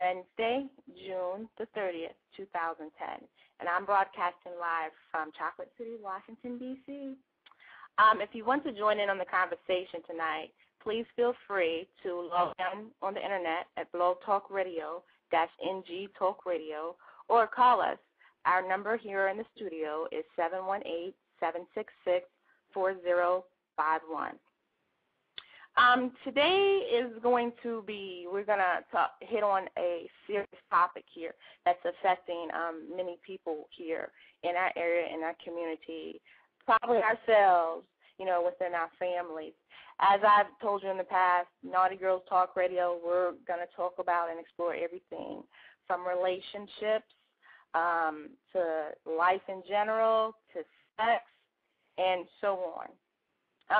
Wednesday, June the 30th, 2010, and I'm broadcasting live from Chocolate City, Washington, D.C. If you want to join in on the conversation tonight, please feel free to log on the internet at Blog Talk Radio -NG Talk Radio, or call us. Our number here in the studio is 718-766-4051. Today is going to be, we're going to hit on a serious topic here that's affecting many people here in our area, in our community, probably ourselves, within our families. As I've told you in the past, Naughty Girls Talk Radio, we're going to talk about and explore everything from relationships to life in general, to sex, and so on.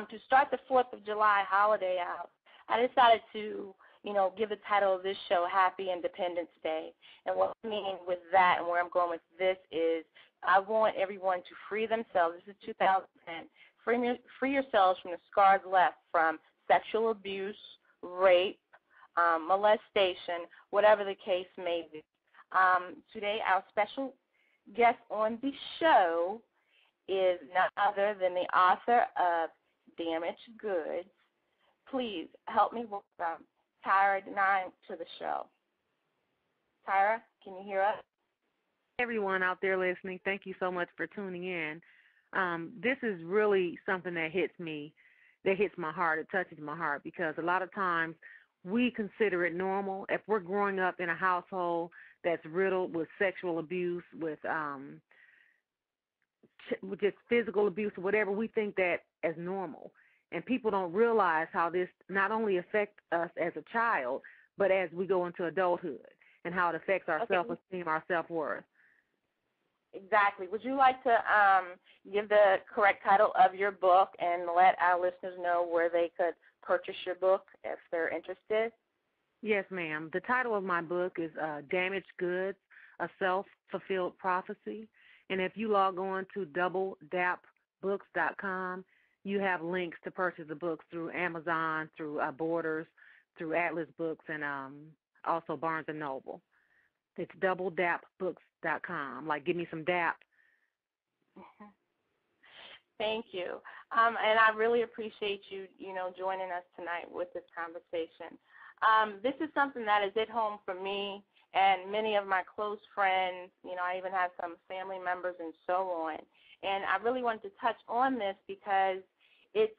To start the 4th of July holiday out, I decided to, give the title of this show Happy Independence Day. And what I mean with that and where I'm going with this is I want everyone to free themselves. This is 2010. Free yourselves from the scars left from sexual abuse, rape, molestation, whatever the case may be. Today, our special guest on the show is none other than the author of Damaged Goods. Please help me welcome Tyra Denine to the show. Tyra, can you hear us? Everyone out there listening, thank you so much for tuning in. This is really something that hits me, that hits my heart. It touches my heart because a lot of times we consider it normal. If we're growing up in a household that's riddled with sexual abuse, with just physical abuse or whatever, we think that as normal. And people don't realize how this not only affects us as a child, but as we go into adulthood and how it affects our self-esteem, our self-worth. Exactly. Would you like to give the correct title of your book and let our listeners know where they could purchase your book if they're interested? Yes, ma'am. The title of my book is Damaged Goods, A Self-Fulfilled Prophecy. And if you log on to doubledapbooks.com, you have links to purchase the books through Amazon, through Borders, through Atlas Books, and also Barnes & Noble. It's doubledapbooks.com. Like, give me some dap. Thank you. And I really appreciate you, joining us tonight with this conversation. This is something that is at home for me and many of my close friends. I even have some family members and so on. And I really wanted to touch on this because it's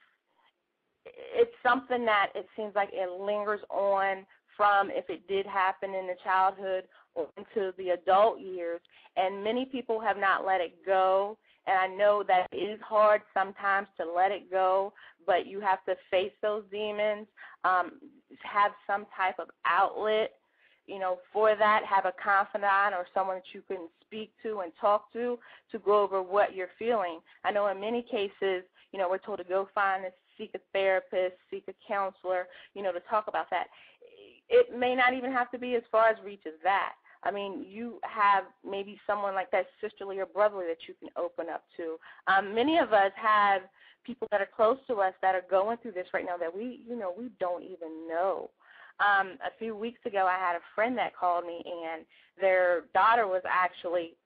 something that it seems like it lingers on from if it did happen in the childhood or into the adult years, and many people have not let it go. And I know that it is hard sometimes to let it go, but you have to face those demons, have some type of outlet, for that, have a confidant or someone that you can speak to and talk to go over what you're feeling. I know in many cases, we're told to go seek a therapist, seek a counselor, to talk about that. It may not even have to be as far as reach as that. I mean, you have maybe someone like that, sisterly or brotherly, that you can open up to. Many of us have people that are close to us that are going through this right now that we don't even know. A few weeks ago, I had a friend that called me, and their daughter was actually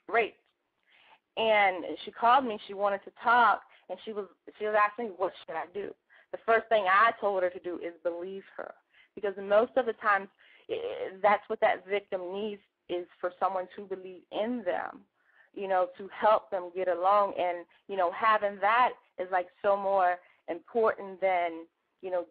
raped. And she called me. She wanted to talk, and she was asking me, what should I do? The first thing I told her to do is believe her, because most of the times that's what that victim needs, is for someone to believe in them, to help them get along. And, having that is like so more important than,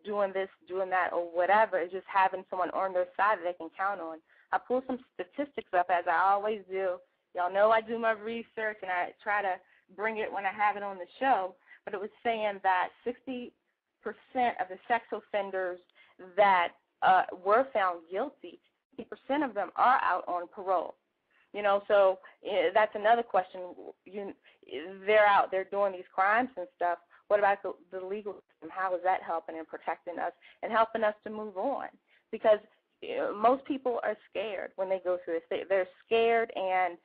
doing this, doing that, or whatever. It's just having someone on their side that they can count on. I pulled some statistics up, as I always do. Y'all know I do my research, and I try to bring it when I have it on the show. But it was saying that 60% of the sex offenders that were found guilty, 50% of them are out on parole. So that's another question. They're out there doing these crimes and stuff. What about the legal system? How is that helping and protecting us and helping us to move on? Because most people are scared when they go through this. They're scared, and,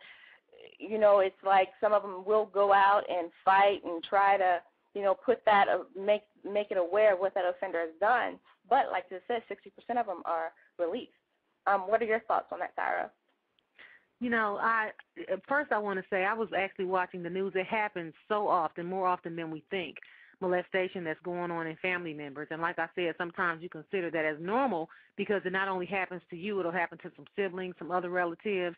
it's like some of them will go out and fight and try to, put that, make it aware of what that offender has done. But like I said, 60% of them are released. What are your thoughts on that, Tyra? You know, first I want to say I was actually watching the news. It happens so often, more often than we think, molestation that's going on in family members. And like I said, sometimes you consider that as normal because it not only happens to you, it'll happen to some siblings, some other relatives.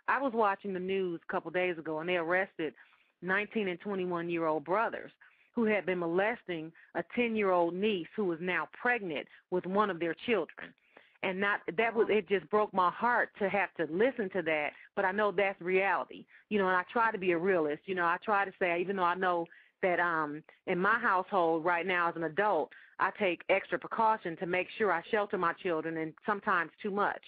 I was watching the news a couple of days ago, and they arrested 19 and 21-year-old brothers who had been molesting a 10-year-old niece who was now pregnant with one of their children. And it just broke my heart to have to listen to that, but I know that's reality. You know, and I try to be a realist. You know, I try to say, even though I know that in my household right now as an adult, I take extra precaution to make sure I shelter my children, and sometimes too much.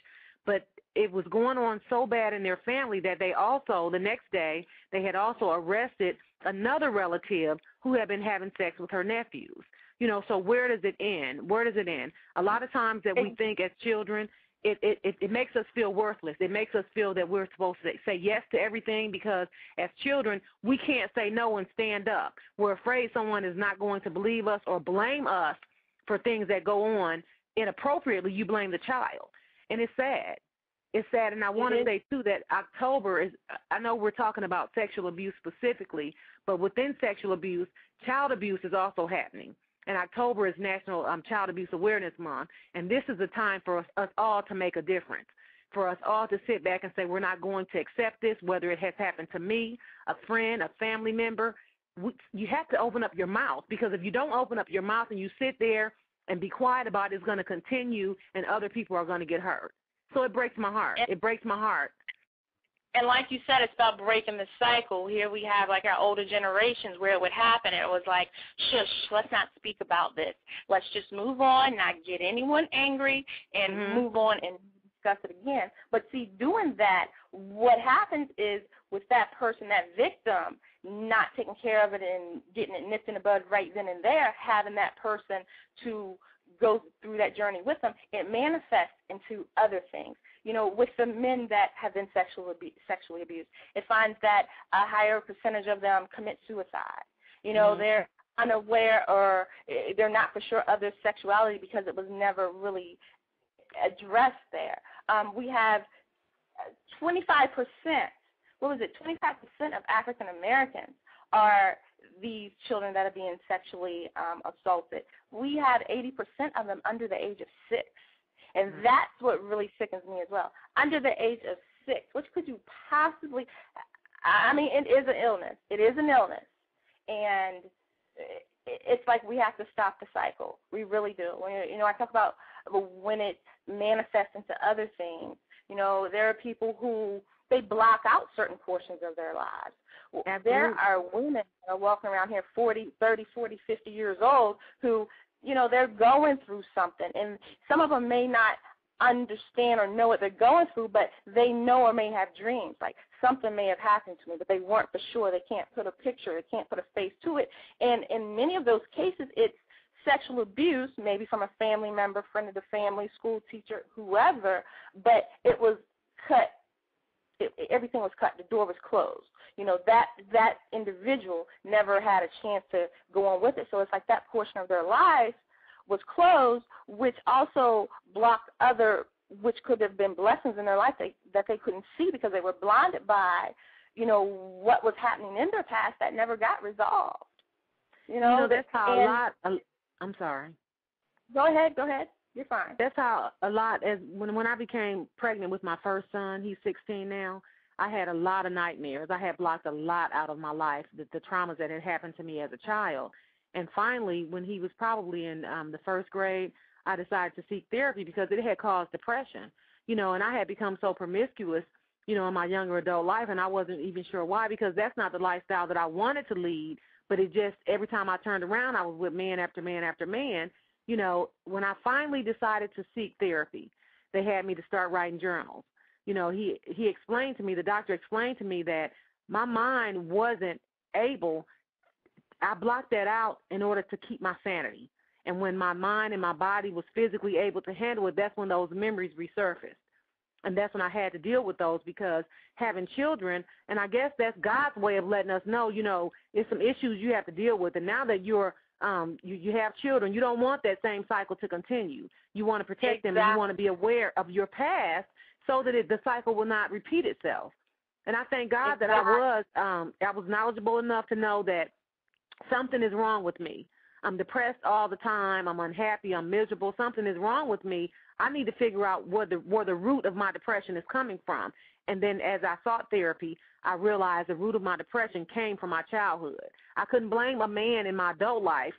But it was going on so bad in their family that they also, the next day, they had also arrested another relative who had been having sex with her nephews. You know, so where does it end? Where does it end? A lot of times that we think as children, it makes us feel worthless. It makes us feel that we're supposed to say yes to everything because as children, we can't say no and stand up. We're afraid someone is not going to believe us or blame us for things that go on inappropriately. You blame the child. And it's sad. It's sad, and I want to say, too, that October is, I know we're talking about sexual abuse specifically, but within sexual abuse, child abuse is also happening. And October is National Child Abuse Awareness Month, and this is a time for us all to make a difference, for us all to sit back and say we're not going to accept this, whether it has happened to me, a friend, a family member. You have to open up your mouth, because if you don't open up your mouth and you sit there and be quiet about it, it's going to continue, and other people are going to get hurt. So it breaks my heart. It breaks my heart. And like you said, it's about breaking the cycle. Here we have, like, our older generations where it would happen. It was like, shush, let's not speak about this. Let's just move on, not get anyone angry, and move on and discuss it again. But, see, doing that, what happens is with that person, that victim, not taking care of it and getting it nipped in the bud right then and there, having that person to go through that journey with them, it manifests into other things. You know, with the men that have been sexually abused, it finds that a higher percentage of them commit suicide. You know, they're unaware or they're not for sure of their sexuality because it was never really addressed there. We have 25%, 25% of African Americans are these children that are being sexually assaulted. We have 80% of them under the age of 6. And that's what really sickens me as well. Under the age of 6, which could you possibly, I mean, it is an illness. It is an illness. And it's like we have to stop the cycle. We really do. You know, I talk about when it manifests into other things. You know, there are people who, they block out certain portions of their lives. There are women that are walking around here 40, 30, 40, 50 years old who, you know, they're going through something, and some of them may not understand or know what they're going through, but they know or may have dreams, like something may have happened to me, but they weren't for sure. They can't put a picture, they can't put a face to it, and in many of those cases, it's sexual abuse, maybe from a family member, friend of the family, school teacher, whoever, but it was cut. Everything was cut. The door was closed. You know, that individual never had a chance to go on with it. So it's like that portion of their life was closed, which also blocked other, which could have been blessings in their life that they couldn't see because they were blinded by, you know, what was happening in their past that never got resolved. You know that's how I'm sorry. Go ahead. You're fine. That's how a lot, as when I became pregnant with my first son, he's 16 now, I had a lot of nightmares. I had blocked a lot out of my life, the traumas that had happened to me as a child. And finally, when he was probably in the first grade, I decided to seek therapy because it had caused depression. You know, and I had become so promiscuous, you know, in my younger adult life, and I wasn't even sure why, because that's not the lifestyle that I wanted to lead. But it just, every time I turned around, I was with man after man after man. You know, when I finally decided to seek therapy, they had me to start writing journals. You know, he explained to me, the doctor explained to me that my mind wasn't able, I blocked that out in order to keep my sanity. And when my mind and my body was physically able to handle it, that's when those memories resurfaced. And that's when I had to deal with those, because having children, and I guess that's God's way of letting us know, you know, it's some issues you have to deal with. And now that you're you have children. You don't want that same cycle to continue. You want to protect them, and you want to be aware of your past so that the cycle will not repeat itself. And I thank God that I was knowledgeable enough to know that something is wrong with me. I'm depressed all the time. I'm unhappy. I'm miserable. Something is wrong with me. I need to figure out where the root of my depression is coming from. And then as I sought therapy, I realized the root of my depression came from my childhood. I couldn't blame a man in my adult life,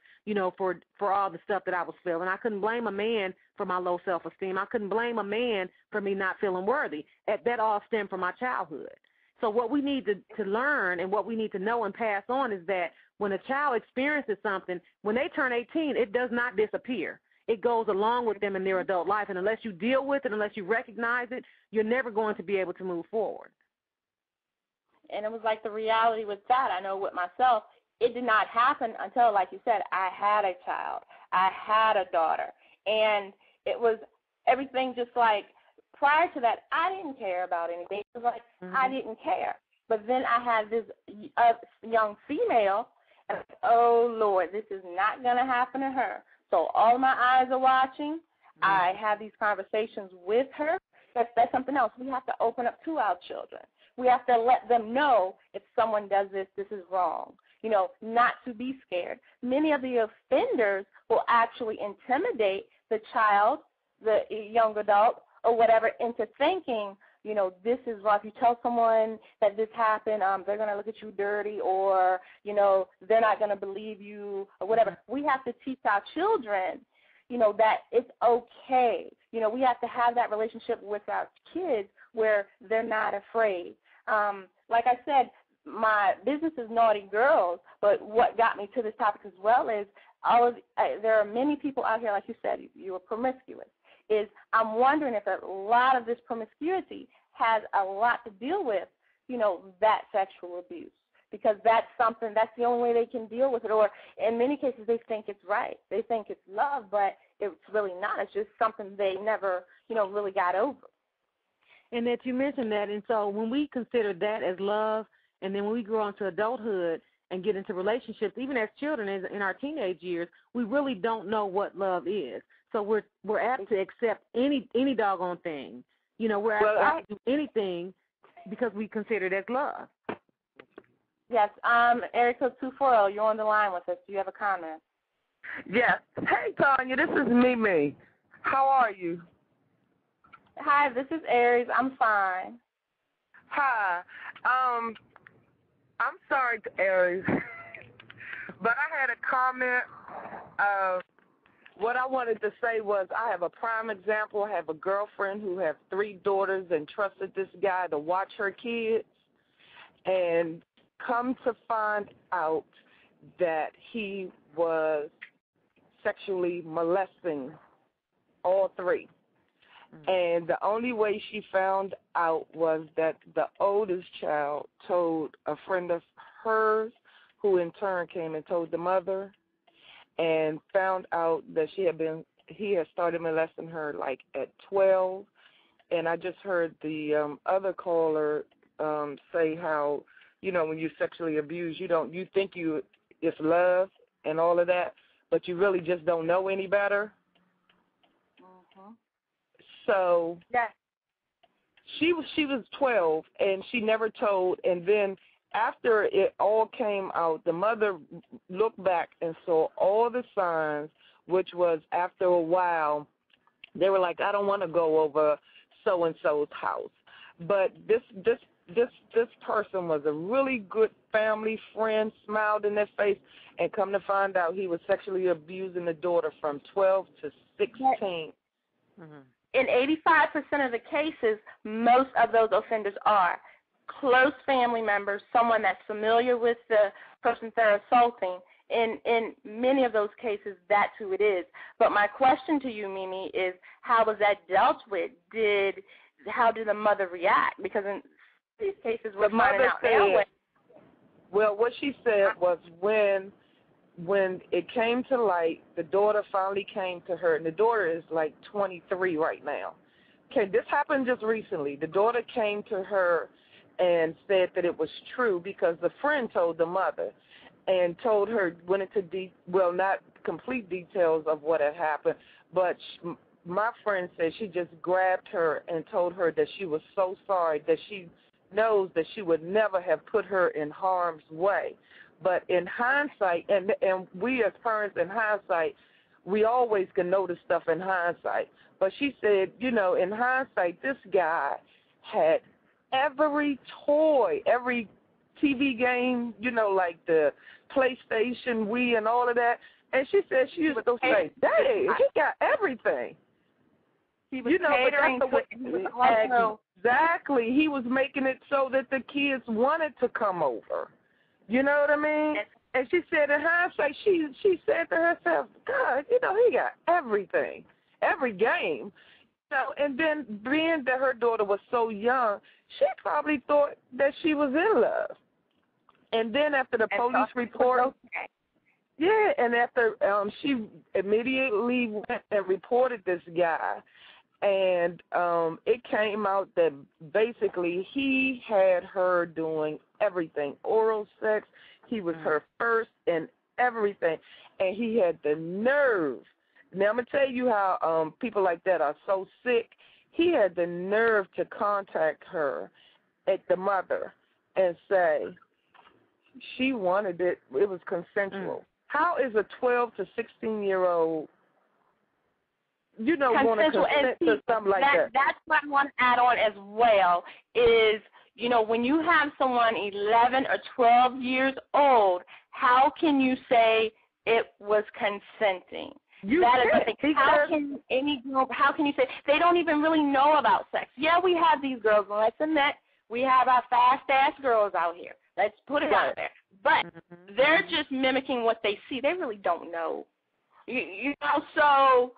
for all the stuff that I was feeling. I couldn't blame a man for my low self-esteem. I couldn't blame a man for me not feeling worthy. That all stemmed from my childhood. So what we need to learn and what we need to know and pass on is that when a child experiences something, when they turn 18, it does not disappear. It goes along with them in their adult life, and unless you deal with it, unless you recognize it, you're never going to be able to move forward. And it was like the reality with that. I know with myself, it did not happen until, like you said, I had a child. I had a daughter. And it was everything just like prior to that, I didn't care about anything. It was like I didn't care. But then I had this young female, and oh, Lord, this is not going to happen to her. So all my eyes are watching. I have these conversations with her. That's something else. We have to open up to our children. We have to let them know if someone does this, this is wrong. Not to be scared. Many of the offenders will actually intimidate the child, the young adult, or whatever, into thinking, this is wrong. If you tell someone that this happened, they're going to look at you dirty, or, they're not going to believe you, or whatever. We have to teach our children, that it's okay. We have to have that relationship with our kids where they're not afraid. Like I said, my business is Naughty Girls, but what got me to this topic as well is there are many people out here, like you said, you were promiscuous. I'm wondering if a lot of this promiscuity has a lot to deal with, that sexual abuse, because that's the only way they can deal with it. Or in many cases, they think it's right. They think it's love, but it's really not. It's just something they never, really got over. And that you mentioned that, and so when we consider that as love, and then when we grow into adulthood and get into relationships, even as children, in our teenage years, we really don't know what love is. So we're apt to accept any doggone thing. We're apt to do anything because we consider it as love. Yes. Area code 240, you're on the line with us. Do you have a comment? Yes. Hey, Tanya, this is Mimi. How are you? Hi, this is Aries. I'm fine. Hi. I'm sorry, Aries, but I had a comment. What I wanted to say was I have a prime example. I have a girlfriend who has 3 daughters and trusted this guy to watch her kids, and come to find out that he was sexually molesting all 3. And the only way she found out was that the oldest child told a friend of hers, who in turn came and told the mother, and found out that he had started molesting her like at 12. And I just heard the other caller say how, when you're sexually abused, you think it's love and all of that, but you really just don't know any better. So yes. She was 12, and she never told. And then after it all came out, the mother looked back and saw all the signs, which was after a while, they were like, I don't want to go over so-and-so's house. But this person was a really good family friend, smiled in their face, and come to find out he was sexually abusing the daughter from 12 to 16. In 85% of the cases, most of those offenders are close family members, someone that's familiar with the person they're assaulting. In many of those cases, that's who it is. But my question to you, Mimi, is how was that dealt with? How did the mother react? Because in these cases, we're finding out now. Well, what she said was when it came to light, the daughter finally came to her, and the daughter is like 23 right now. Okay, this happened just recently. The daughter came to her and said that it was true because the friend told the mother. and told her, went into not complete details of what had happened, but my friend said she just grabbed her and told her that she was so sorry, that she knows that she would never have put her in harm's way. But in hindsight, and we as parents in hindsight, we always can notice stuff in hindsight. But she said, you know, in hindsight, this guy had every toy, every TV game, you know, like the PlayStation, Wii, and all of that. And she said she used to say, "Dang, he got everything." He was catering to it. Exactly. He was making it so that the kids wanted to come over. You know what I mean? And she said in hindsight, she said to herself, God, you know, he got everything, every game. You know, and then being that her daughter was so young, she probably thought that she was in love. And then after the police report, yeah, and after she immediately went and reported this guy, and it came out that basically he had her doing everything, oral sex. He was her first and everything, and he had the nerve. Now, I'm going to tell you how people like that are so sick. He had the nerve to contact her, at the mother, and say she wanted it. It was consensual. How is a 12 to 16-year-old, you know, want to consent to something like that? That's what I want to add on as well is, you know, when you have someone 11 or 12 years old, how can you say it was consenting? That is the thing. How can you say they don't even really know about sex? Yeah, we have these girls, and let's admit we have our fast-ass girls out here. Let's put it out there. But they're just mimicking what they see. They really don't know. You know, so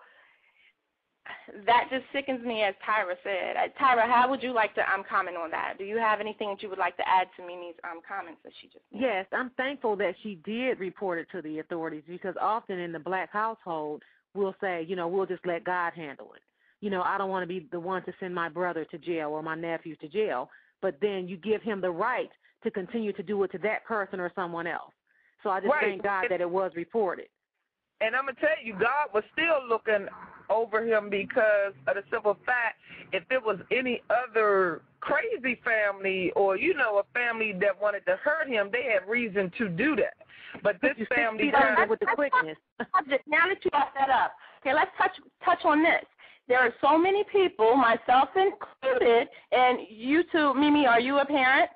that just sickens me, as Tyra said. Tyra, how would you like to comment on that? Do you have anything that you would like to add to Mimi's comments that she just made? Yes, I'm thankful that she did report it to the authorities, because often in the black household, we'll say, you know, we'll just let God handle it. You know, I don't want to be the one to send my brother to jail or my nephew to jail, but then you give him the right to continue to do it to that person or someone else. So I just thank God that it was reported. And I'm going to tell you, God was still looking over him, because of the simple fact, if it was any other crazy family or, you know, a family that wanted to hurt him, they had reason to do that. But this family with the quickness. Now that you got that up, okay, let's touch on this. There are so many people, myself included, and you too, Mimi, are you a parent?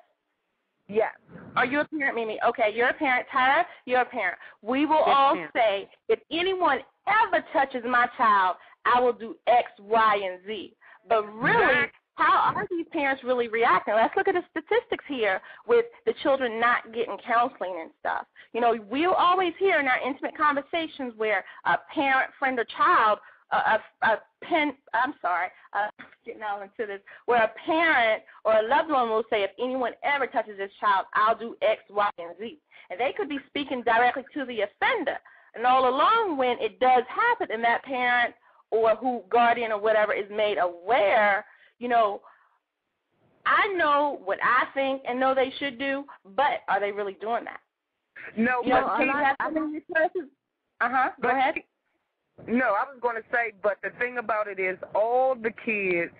Yes. Are you a parent, Mimi? Okay, you're a parent. Tyra, you're a parent. We will all say, if anyone ever touches my child, I will do X, Y, and Z. But really, how are these parents really reacting? Let's look at the statistics here with the children not getting counseling and stuff. You know, we'll always hear in our intimate conversations where a parent, friend, or child, getting all into this, where a parent or a loved one will say, if anyone ever touches this child, I'll do X, Y, and Z. And they could be speaking directly to the offender. And all along, when it does happen and that parent or guardian or whatever is made aware, you know, I know what I think and know they should do, but are they really doing that? No, you know, go ahead. No, I was going to say, but the thing about it is all the kids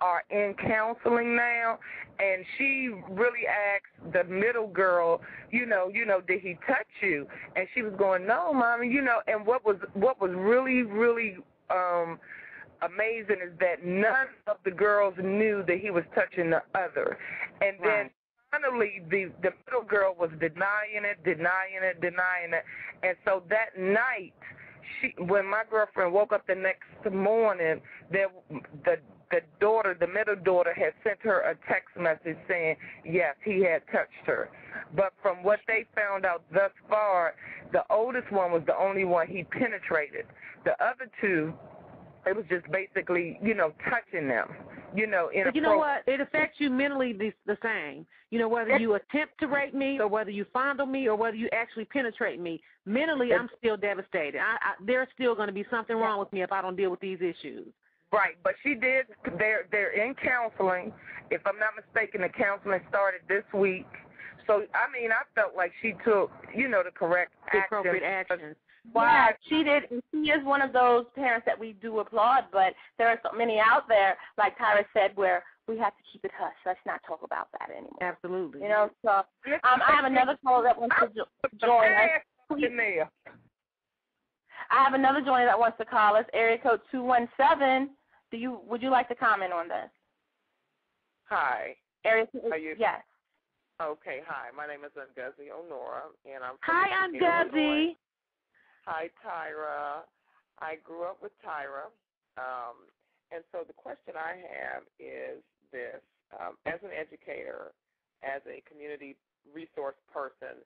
are in counseling now, and she really asked the middle girl, you know, did he touch you? And she was going, no, Mommy, you know, and what was really, really amazing is that none of the girls knew that he was touching the other. And then finally the middle girl was denying it. And so that night, when my girlfriend woke up the next morning, the middle daughter had sent her a text message saying, yes, he had touched her. But from what they found out thus far, the oldest one was the only one he penetrated. The other two, it was just basically, you know, touching them, you know. But you know what? It affects you mentally the same. You know, whether you attempt to rape me or whether you fondle me or whether you actually penetrate me, mentally I'm still devastated. There's still going to be something wrong with me if I don't deal with these issues. Right, but she did. They're in counseling. If I'm not mistaken, the counseling started this week. So, I mean, I felt like she took, the correct The action. appropriate actions. Yeah, she did. And she is one of those parents that we do applaud, but there are so many out there, like Tyra said, where we have to keep it hush. Let's not talk about that anymore. Absolutely. So I have another caller that wants to join us. I have another joiner that wants to call us, area code 217. Would you like to comment on this? Hi. Area code, yes. Okay, hi. My name is Ngozi Onora, and I'm from Hi, Ngozi. Hi, Tyra. I grew up with Tyra, and so the question I have is this. As an educator, as a community resource person,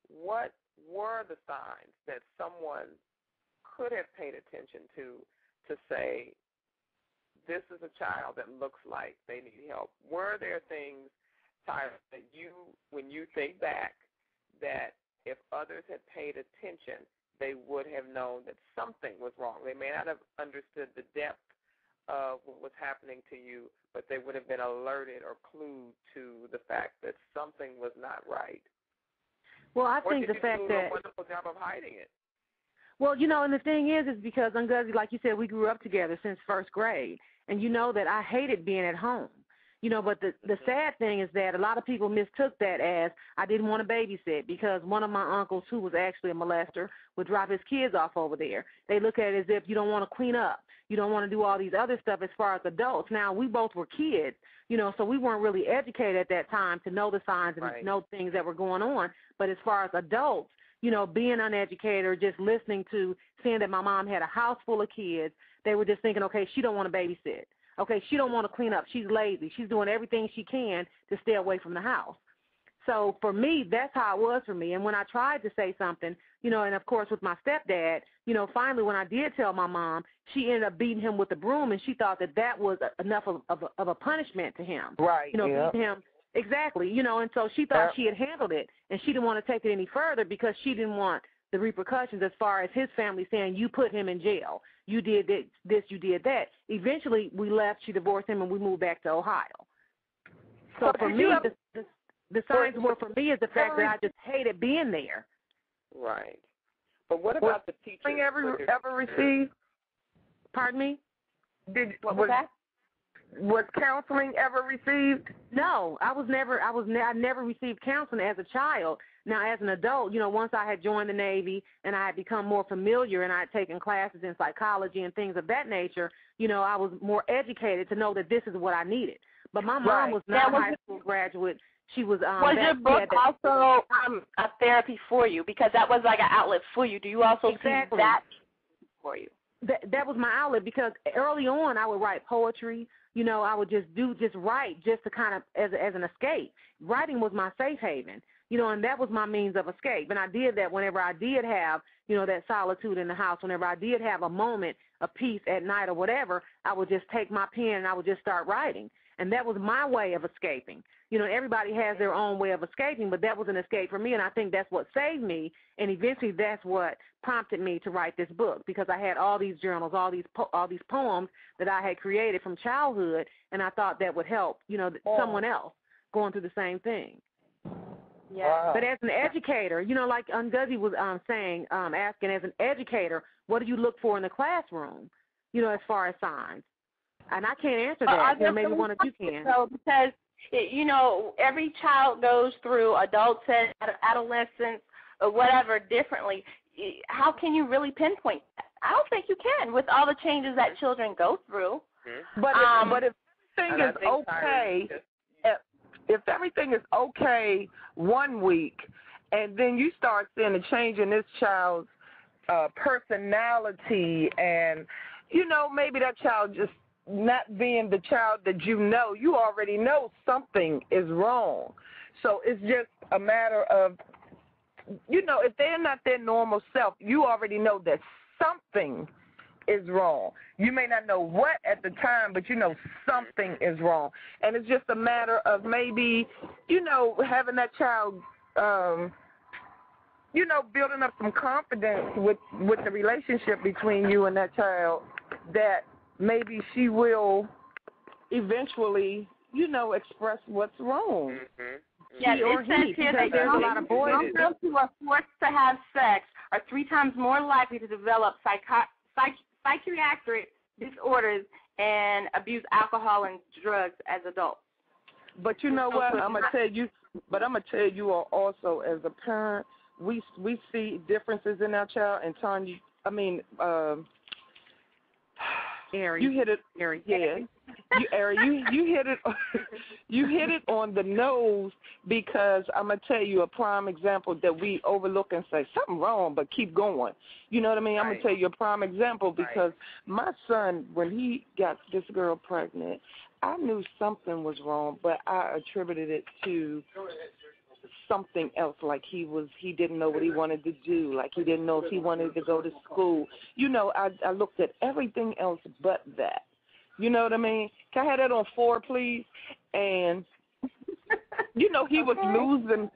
what were the signs that someone could have paid attention to say, this is a child that looks like they need help? Were there things, Tyra, that when you think back, that if others had paid attention, they would have known that something was wrong? They may not have understood the depth of what was happening to you, but they would have been alerted or clued to the fact that something was not right. Well, I think the fact that a wonderful job of hiding it. Well, and the thing is because, Ngozi, like you said, we grew up together since first grade. And you know that I hated being at home. But the sad thing is that a lot of people mistook that as I didn't want to babysit, because one of my uncles, who was actually a molester, would drop his kids off over there. They look at it as if you don't want to clean up. You don't want to do all these other stuff as far as adults. Now, we both were kids, so we weren't really educated at that time to know the signs and know things that were going on. But as far as adults, being uneducated or just listening to, seeing that my mom had a house full of kids, they were just thinking, okay, she don't want to babysit. Okay, she don't want to clean up. She's lazy. She's doing everything she can to stay away from the house. So for me, that's how it was for me. And when I tried to say something, and of course with my stepdad, finally when I did tell my mom, she ended up beating him with a broom, and she thought that was enough of a punishment to him. Right. Beating him. Exactly. And so she thought she had handled it, and she didn't want to take it any further because she didn't want the repercussions as far as his family saying, you put him in jail. You did this, you did that. Eventually, we left. She divorced him, and we moved back to Ohio. So for me, the signs were for me is the fact that I just hated being there. Right. But what about the teachers? Ever received? Pardon me? What was that? Was counseling ever received? No, I never received counseling as a child. Now, as an adult, once I had joined the Navy and I had become more familiar and I had taken classes in psychology and things of that nature, I was more educated to know that this is what I needed. But my mom was not a high school graduate. She was. Was your book also a therapy for you? Because that was like an outlet for you. Do you also see that for you? That was my outlet, because early on I would write poetry. I would just write just to kind of as an escape. Writing was my safe haven. And that was my means of escape. And I did that whenever I did have, that solitude in the house. Whenever I did have a moment of peace at night or whatever, I would just take my pen and I would just start writing. And that was my way of escaping. Everybody has their own way of escaping, but that was an escape for me, and I think that's what saved me. And eventually that's what prompted me to write this book, because I had all these journals, all these poems that I had created from childhood, and I thought that would help, someone else going through the same thing. Yeah. Wow. But as an educator, like Ngozi was asking, as an educator, what do you look for in the classroom, as far as signs? And I can't answer that. Maybe one of you can. So because, every child goes through adulthood, adolescence, or whatever differently. How can you really pinpoint that? I don't think you can with all the changes that children go through. But if everything is okay, if everything is okay 1 week, and then you start seeing a change in this child's personality, and maybe that child just not being the child that you already know something is wrong. So it's just a matter of, if they're not their normal self, you already know that something is wrong. You may not know what at the time, but something is wrong. And it's just a matter of maybe, having that child, building up some confidence with the relationship between you and that child, that maybe she will eventually, express what's wrong. Yeah, He or it says he, here because that there's a lot of boys. young girls who are forced to have sex are 3 times more likely to develop psychiatric disorders and abuse alcohol and drugs as adults. But you know what? I'm gonna tell you. But I'm gonna tell you all also, as a parent, we see differences in our child. And Tanya, I mean, Ari. You hit it. Ari. Yeah. You hit it. You hit it on the nose, because I'm gonna tell you a prime example that we overlook and say something wrong, but keep going. You know what I mean? I'm gonna tell you a prime example, because my son, when he got this girl pregnant, I knew something was wrong, but I attributed it to something else, like he didn't know what he wanted to do, like he didn't know if he wanted to go to school. You know, I looked at everything else but that. You know what I mean? Can I have that on 4, please? And you know, he was losing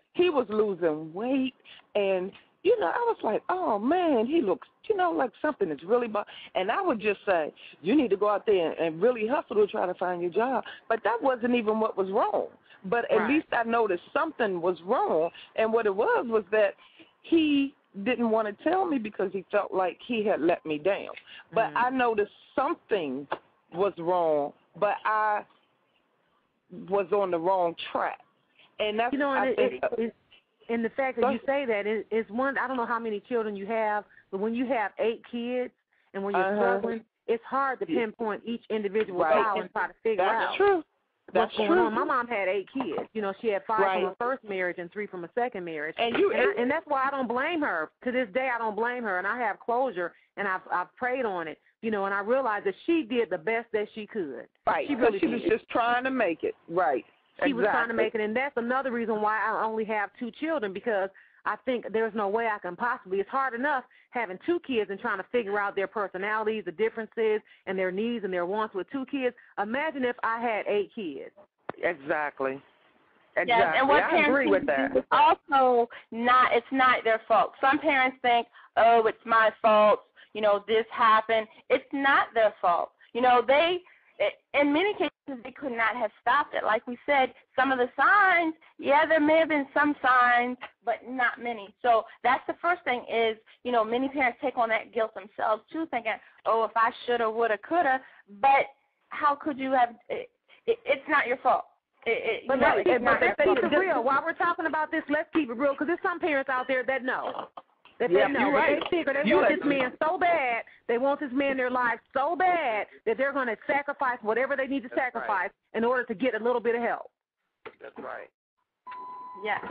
weight, and you know, I was like, oh man, he looks, you know, like something is really and I would just say, you need to go out there and really hustle to try to find your job. But that wasn't even what was wrong. But at least I noticed something was wrong, and what it was that he didn't want to tell me because he felt like he had let me down. But I noticed something was wrong, but I was on the wrong track. And that's, you know, and the fact that you say that is one, I don't know how many children you have, but when you have 8 kids and when you're struggling, it's hard to pinpoint each individual child and try to figure out what's going on. My mom had 8 kids. You know, she had 5 from her first marriage and 3 from a second marriage. And that's why I don't blame her. To this day, I don't blame her, and I have closure, and I've prayed on it. You know, and I realized that she did the best that she could. Right. She was just trying to make it. Right. She was trying to make it, and that's another reason why I only have 2 children, because I think there's no way I can possibly. It's hard enough having 2 kids and trying to figure out their personalities, the differences, and their needs and their wants with 2 kids. Imagine if I had 8 kids. Exactly. Yes, and what I agree with that. It's also it's not their fault. Some parents think, oh, it's my fault. You know, this happened. It's not their fault. You know, in many cases, they could not have stopped it. Like we said, some of the signs, there may have been some signs, but not many. So that's the first thing is, you know, many parents take on that guilt themselves, too, thinking, oh, if I shoulda, woulda, coulda. But how could you have it's not your fault. But let's keep it real. While we're talking about this, let's keep it real, because there's some parents out there that know. That they know, they figure they want this man so bad, they want this man in their life so bad that they're going to sacrifice whatever they need to sacrifice in order to get a little bit of help. That's right. Yes.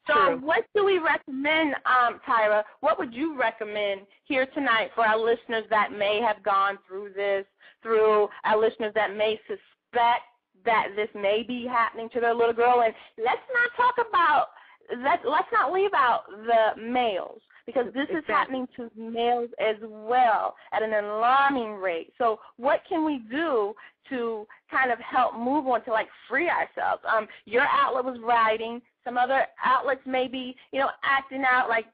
So what do we recommend, Tyra? What would you recommend here tonight for our listeners that may have gone through this, through our listeners that may suspect that this may be happening to their little girl? And let's not leave out the males, because this is happening to males as well at an alarming rate. So what can we do to kind of help move on to, like, free ourselves? Your outlet was writing. Some other outlets may be, you know, acting out, like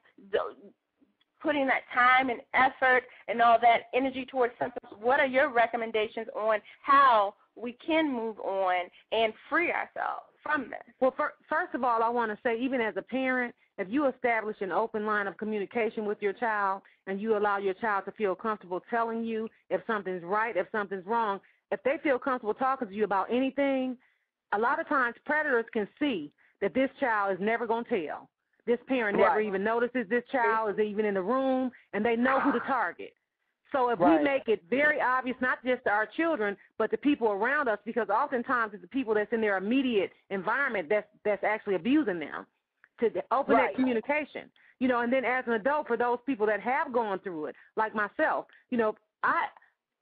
putting that time and effort and all that energy towards something. What are your recommendations on how we can move on and free ourselves from this? Well, first of all, I want to say, even as a parent, if you establish an open line of communication with your child and you allow your child to feel comfortable telling you if something's right, if something's wrong, if they feel comfortable talking to you about anything, a lot of times predators can see that this child is never going to tell. This parent never even notices this child is even in the room, and they know who to target. So if we make it very obvious, not just to our children, but to people around us, because oftentimes it's the people that's in their immediate environment that's actually abusing them, to open that communication. You know, and then as an adult, for those people that have gone through it, like myself, you know, I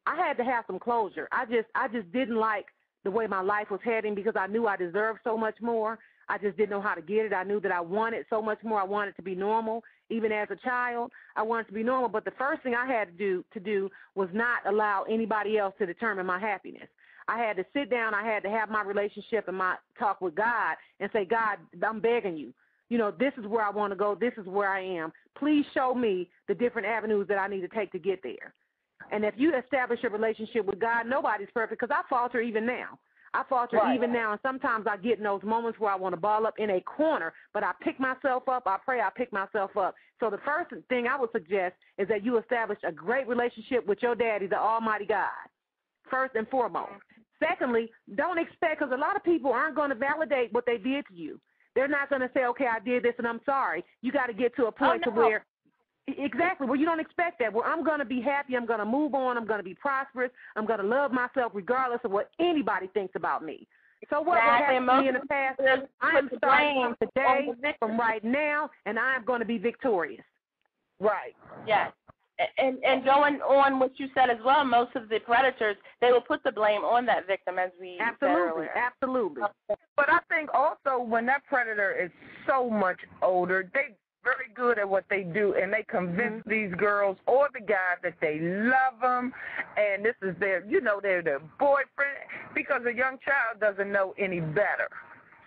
had to have some closure. I just didn't like the way my life was heading, because I knew I deserved so much more. I just didn't know how to get it. I knew that I wanted so much more. I wanted to be normal. Even as a child, I wanted to be normal. But the first thing I had to do was not allow anybody else to determine my happiness. I had to sit down. I had to have my relationship and my talk with God and say, God, I'm begging you. You know, this is where I want to go. This is where I am. Please show me the different avenues that I need to take to get there. And if you establish a relationship with God, nobody's perfect, because I falter even now. I falter even now, and sometimes I get in those moments where I want to ball up in a corner, but I pick myself up. I pray I pick myself up. So the first thing I would suggest is that you establish a great relationship with your daddy, the Almighty God, first and foremost. Secondly, don't expect, because a lot of people aren't going to validate what they did to you. They're not going to say, okay, I did this and I'm sorry. You got to get to a point to where, exactly, well, you don't expect that. Well, I'm going to be happy. I'm going to move on. I'm going to be prosperous. I'm going to love myself regardless of what anybody thinks about me. So what happened to me in the past, I am starting from today, from right now, and I am going to be victorious. Right. Yes. And going on what you said as well, most of the predators, they will put the blame on that victim, as we said earlier. Absolutely. But I think also when that predator is so much older, they very good at what they do, and they convince these girls or the guy that they love them, and this is their, they're their boyfriend, because a young child doesn't know any better.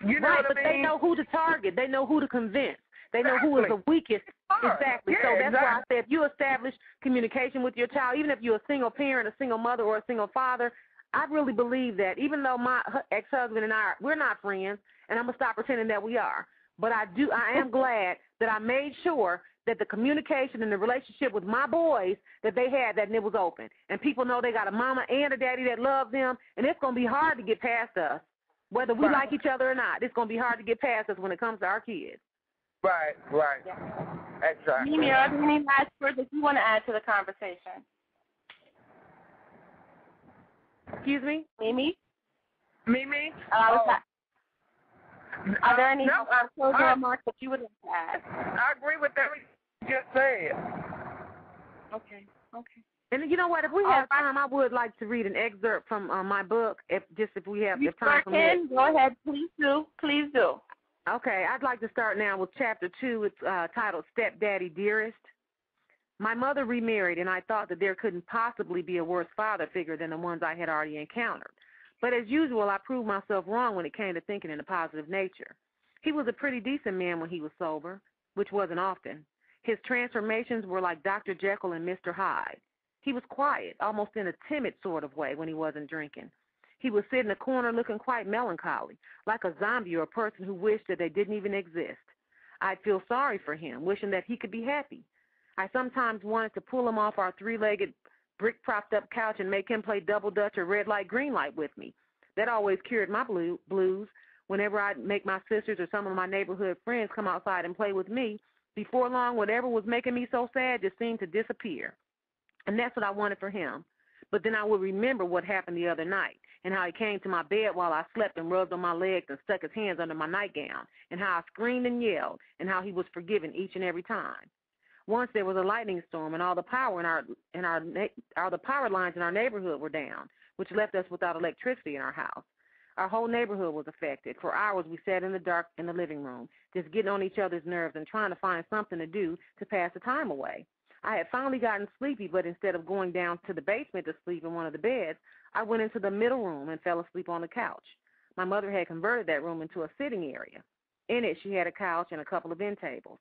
You know what I mean? But they know who to target. They know who to convince. They know who is the weakest. Exactly. Yeah, so that's why I said if you establish communication with your child, even if you're a single parent, a single mother, or a single father, I really believe that even though my ex-husband and I, we're not friends, and I'm going to stop pretending that we are, but I am glad that I made sure that the communication and the relationship with my boys that they had, that it was open. And people know they got a mama and a daddy that loves them, and it's going to be hard to get past us. Whether we like each other or not, it's going to be hard to get past us when it comes to our kids. Right. Yeah. Exactly. Mimi, are there any last words that you want to add to the conversation? Excuse me? Mimi? Are Are there any closing remarks that you would like to add? I agree with everything you just said. Okay. And you know what? If we have time, I would like to read an excerpt from my book. If we have you time for me. Go ahead. Please do. Okay, I'd like to start now with Chapter 2. It's titled Stepdaddy Dearest. My mother remarried, and I thought that there couldn't possibly be a worse father figure than the ones I had already encountered. But as usual, I proved myself wrong when it came to thinking in a positive nature. He was a pretty decent man when he was sober, which wasn't often. His transformations were like Dr. Jekyll and Mr. Hyde. He was quiet, almost in a timid sort of way when he wasn't drinking. He would sit in a corner looking quite melancholy, like a zombie or a person who wished that they didn't even exist. I'd feel sorry for him, wishing that he could be happy. I sometimes wanted to pull him off our three-legged, brick-propped-up couch and make him play double dutch or red light, green light with me. That always cured my blues. Whenever I'd make my sisters or some of my neighborhood friends come outside and play with me, before long, whatever was making me so sad just seemed to disappear. And that's what I wanted for him. But then I would remember what happened the other night, and how he came to my bed while I slept and rubbed on my legs and stuck his hands under my nightgown, and how I screamed and yelled, and how he was forgiven each and every time. Once there was a lightning storm, and all the power all the power lines in our neighborhood were down, which left us without electricity in our house. Our whole neighborhood was affected. For hours we sat in the dark in the living room, just getting on each other's nerves and trying to find something to do to pass the time away. I had finally gotten sleepy, but instead of going down to the basement to sleep in one of the beds, I went into the middle room and fell asleep on the couch. My mother had converted that room into a sitting area. In it, she had a couch and a couple of end tables.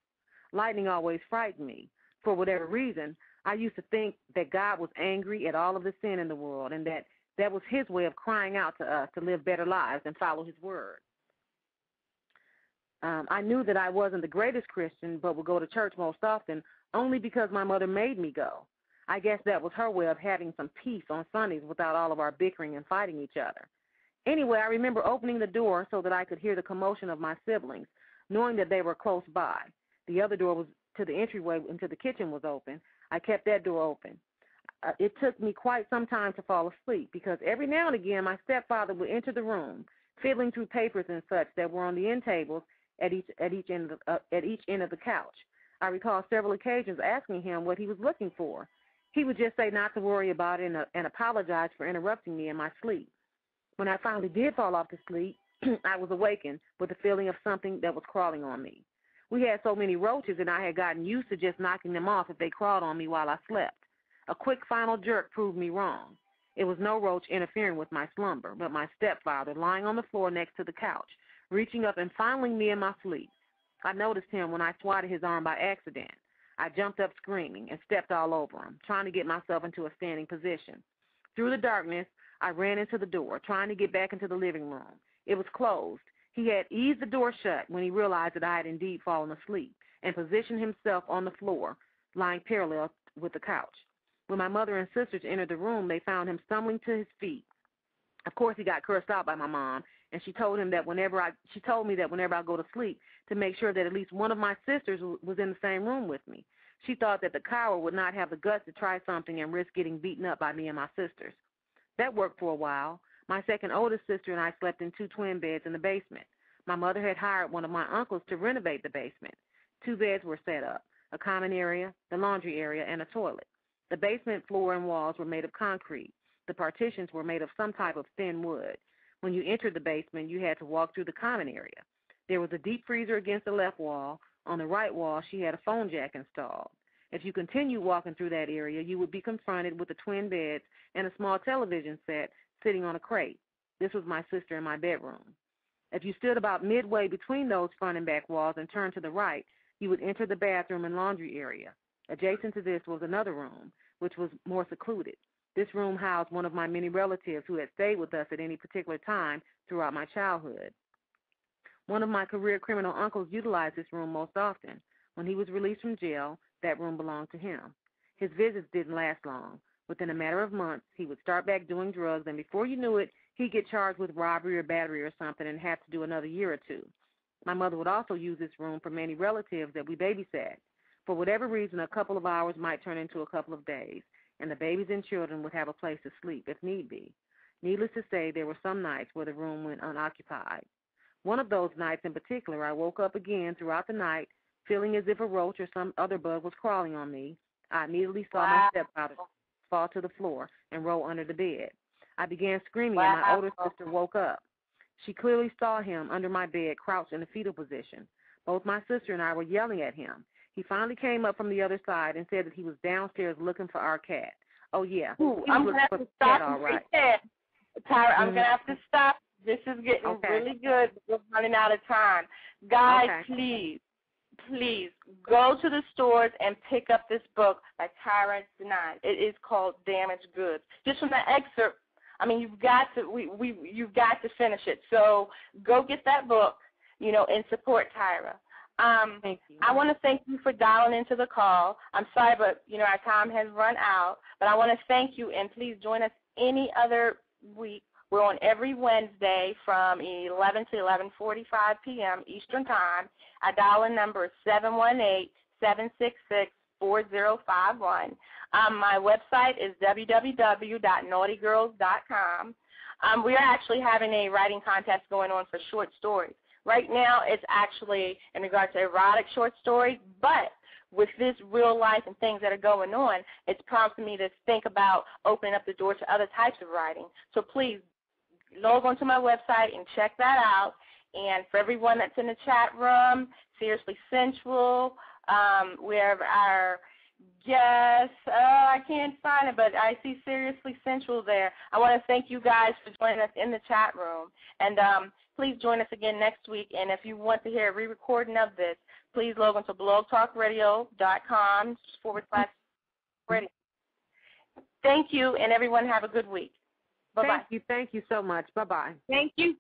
Lightning always frightened me. For whatever reason, I used to think that God was angry at all of the sin in the world, and that was his way of crying out to us to live better lives and follow his word. I knew that I wasn't the greatest Christian, but would go to church most often only because my mother made me go. I guess that was her way of having some peace on Sundays without all of our bickering and fighting each other. Anyway, I remember opening the door so that I could hear the commotion of my siblings, knowing that they were close by. The other door was to the entryway into the kitchen was open. I kept that door open. It took me quite some time to fall asleep because every now and again my stepfather would enter the room, fiddling through papers and such that were on the end tables at each end of the couch. I recall several occasions asking him what he was looking for. He would just say not to worry about it and apologize for interrupting me in my sleep. When I finally did fall off to sleep, I was awakened with the feeling of something that was crawling on me. We had so many roaches, and I had gotten used to just knocking them off if they crawled on me while I slept. A quick final jerk proved me wrong. It was no roach interfering with my slumber, but my stepfather lying on the floor next to the couch, reaching up and fondling me in my sleep. I noticed him when I swatted his arm by accident. I jumped up screaming and stepped all over him, trying to get myself into a standing position. Through the darkness, I ran into the door, trying to get back into the living room. It was closed. He had eased the door shut when he realized that I had indeed fallen asleep and positioned himself on the floor, lying parallel with the couch. When my mother and sisters entered the room, they found him stumbling to his feet. Of course, he got cursed out by my mom, and she told me that whenever I go to sleep, to make sure that at least one of my sisters was in the same room with me. She thought that the coward would not have the guts to try something and risk getting beaten up by me and my sisters. That worked for a while. My second oldest sister and I slept in 2 twin beds in the basement. My mother had hired one of my uncles to renovate the basement. 2 beds were set up, a common area, the laundry area, and a toilet. The basement floor and walls were made of concrete. The partitions were made of some type of thin wood. When you entered the basement, you had to walk through the common area. There was a deep freezer against the left wall. On the right wall, she had a phone jack installed. If you continued walking through that area, you would be confronted with the twin beds and a small television set sitting on a crate. This was my sister in my bedroom. If you stood about midway between those front and back walls and turned to the right, you would enter the bathroom and laundry area. Adjacent to this was another room, which was more secluded. This room housed one of my many relatives who had stayed with us at any particular time throughout my childhood. One of my career criminal uncles utilized this room most often. When he was released from jail, that room belonged to him. His visits didn't last long. Within a matter of months, he would start back doing drugs, and before you knew it, he'd get charged with robbery or battery or something and have to do another year or 2. My mother would also use this room for many relatives that we babysat. For whatever reason, a couple of hours might turn into a couple of days, and the babies and children would have a place to sleep if need be. Needless to say, there were some nights where the room went unoccupied. One of those nights in particular, I woke up again throughout the night, feeling as if a roach or some other bug was crawling on me. I immediately saw my stepfather fall to the floor and roll under the bed. I began screaming, and my older sister woke up. She clearly saw him under my bed, crouched in a fetal position. Both my sister and I were yelling at him. He finally came up from the other side and said that he was downstairs looking for our cat. Oh, yeah. I'm going to have to stop right there. Tyra, I'm going to have to stop. This is getting really good. We're running out of time. Guys, please go to the stores and pick up this book by Tyra Denine. It is called Damaged Goods. Just from the excerpt, I mean, you've got to finish it. So go get that book, and support Tyra. Thank you. I want to thank you for dialing into the call. I'm sorry, but, our time has run out. But I want to thank you, and please join us any other week. We're on every Wednesday from 11 to 11:45 p.m. Eastern Time. Our dial-in number is 718-766-4051. My website is www.naughtygirls.com. We are actually having a writing contest going on for short stories. Right now, it's actually in regards to erotic short stories, but with this real life and things that are going on, it's prompted me to think about opening up the door to other types of writing. So please log on to my website and check that out. And for everyone that's in the chat room, Seriously Sensual, we have our guest. I can't find it, but I see Seriously Sensual there. I want to thank you guys for joining us in the chat room. And please join us again next week. And if you want to hear a re-recording of this, please log on to blogtalkradio.com/radio. Thank you, and everyone have a good week. Bye-bye. Thank you so much. Bye-bye. Thank you.